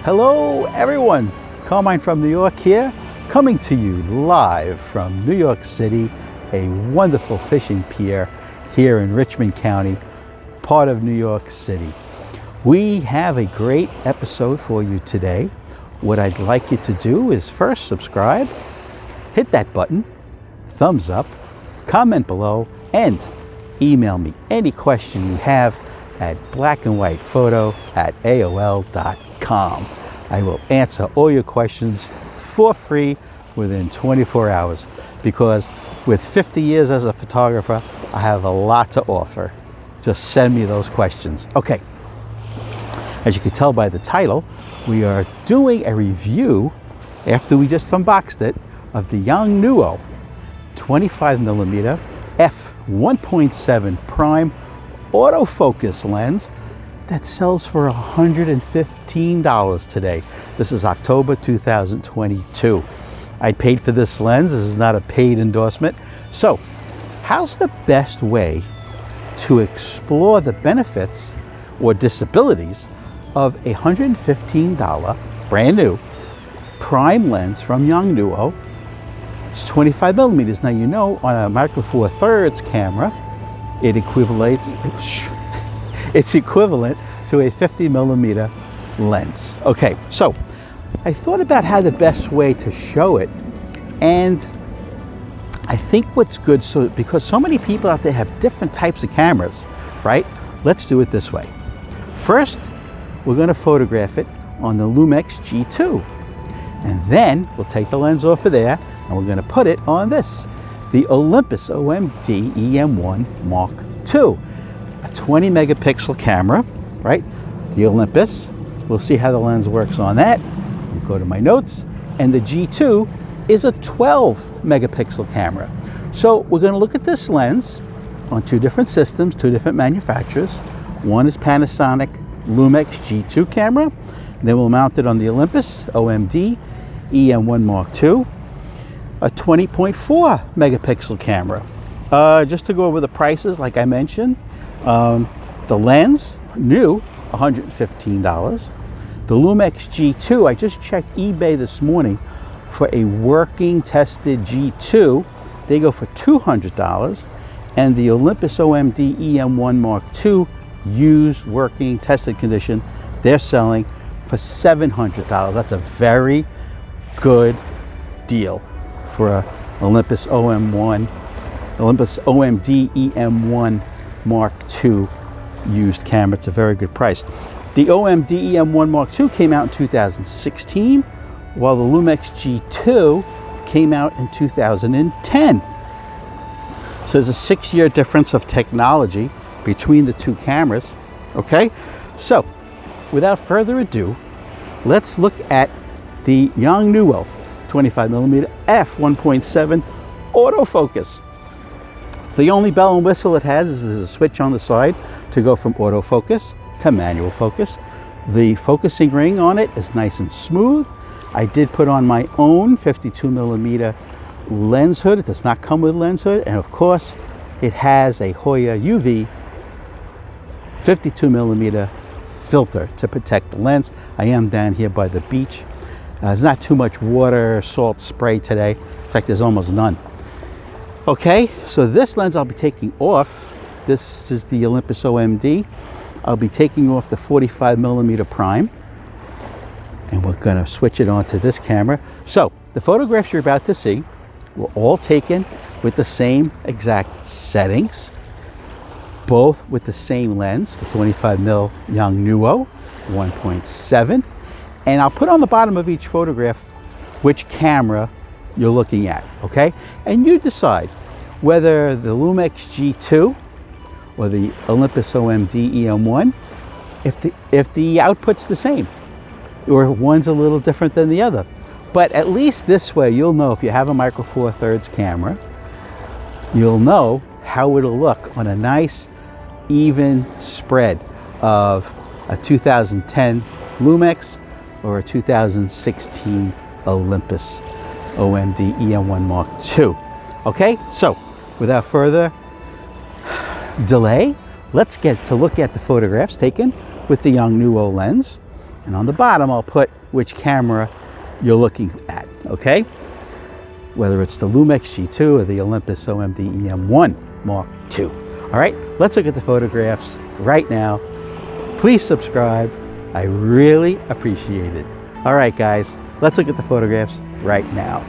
Hello everyone, Carmine from New York here, coming to you live from New York City, a wonderful fishing pier here in Richmond County, part of New York City. We have a great episode for you today. What I'd like you to do is first subscribe, hit that button, thumbs up, comment below, and email me any question you have at blackandwhitephoto@aol.com. I will answer all your questions for free within 24 hours because with 50 years as a photographer, I have a lot to offer. Just send me those questions. Okay, as you can tell by the title, we are doing a review after we just unboxed it of the YONGNUO 25mm f1.7 prime autofocus lens that sells for $115 today. This is October 2022. I paid for this lens. This is not a paid endorsement. So, how's the best way to explore the benefits or disabilities of a $115 brand new prime lens from YONGNUO? It's 25mm. Now you know on a micro four thirds camera, it's equivalent to a 50mm lens. Okay, so I thought about how the best way to show it, and I think what's good, so because so many people out there have different types of cameras, right? Let's do it this way. First, we're going to photograph it on the Lumix G2, and then we'll take the lens off of there and we're going to put it on this, the Olympus OMD E-M1 Mark II. A 20 megapixel camera, right? The Olympus. We'll see how the lens works on that. I'll go to my notes. And the G2 is a 12 megapixel camera. So we're going to look at this lens on two different systems, two different manufacturers. One is Panasonic Lumix G2 camera. Then we'll mount it on the Olympus OMD E-M1 Mark II, a 20.4 megapixel camera. Just to go over the prices, like I mentioned, the lens, new, $115. The Lumix G2, I just checked eBay this morning for a working tested G2. They go for $200. And the Olympus OMD E-M1 Mark II, used, working, tested condition, they're selling for $700. That's a very good deal for a Olympus OMD E-M1 Mark II used camera. It's a very good price. The OMD E-M1 Mark II came out in 2016, while the Lumix G2 came out in 2010. So there's a 6-year difference of technology between the two cameras. Okay, so without further ado, let's look at the YONGNUO 25mm f1.7 autofocus. The only bell and whistle it has is a switch on the side to go from autofocus to manual focus. The focusing ring on it is nice and smooth. I did put on my own 52mm lens hood. It does not come with lens hood. And of course, it has a Hoya UV 52mm filter to protect the lens. I am down here by the beach. There's not too much water, salt spray today. In fact, there's almost none. Okay, so this lens I'll be taking off. This is the Olympus OMD. I'll be taking off the 45mm prime, and we're going to switch it onto this camera. So the photographs you're about to see were all taken with the same exact settings, both with the same lens, the 25mm YONGNUO 1.7. And I'll put on the bottom of each photograph which camera you're looking at, okay? And you decide whether the Lumix G2 or the Olympus OMD E-M1, if the output's the same, or one's a little different than the other. But at least this way, you'll know if you have a micro four thirds camera, you'll know how it'll look on a nice, even spread of a 2010 Lumix or a 2016 Olympus OMD E-M1 Mark II. Okay, so without further delay, let's get to look at the photographs taken with the YONGNUO lens. And on the bottom, I'll put which camera you're looking at, okay? Whether it's the Lumix G2 or the Olympus OMD E-M1 Mark II. All right, let's look at the photographs right now. Please subscribe. I really appreciate it. All right, guys, let's look at the photographs right now.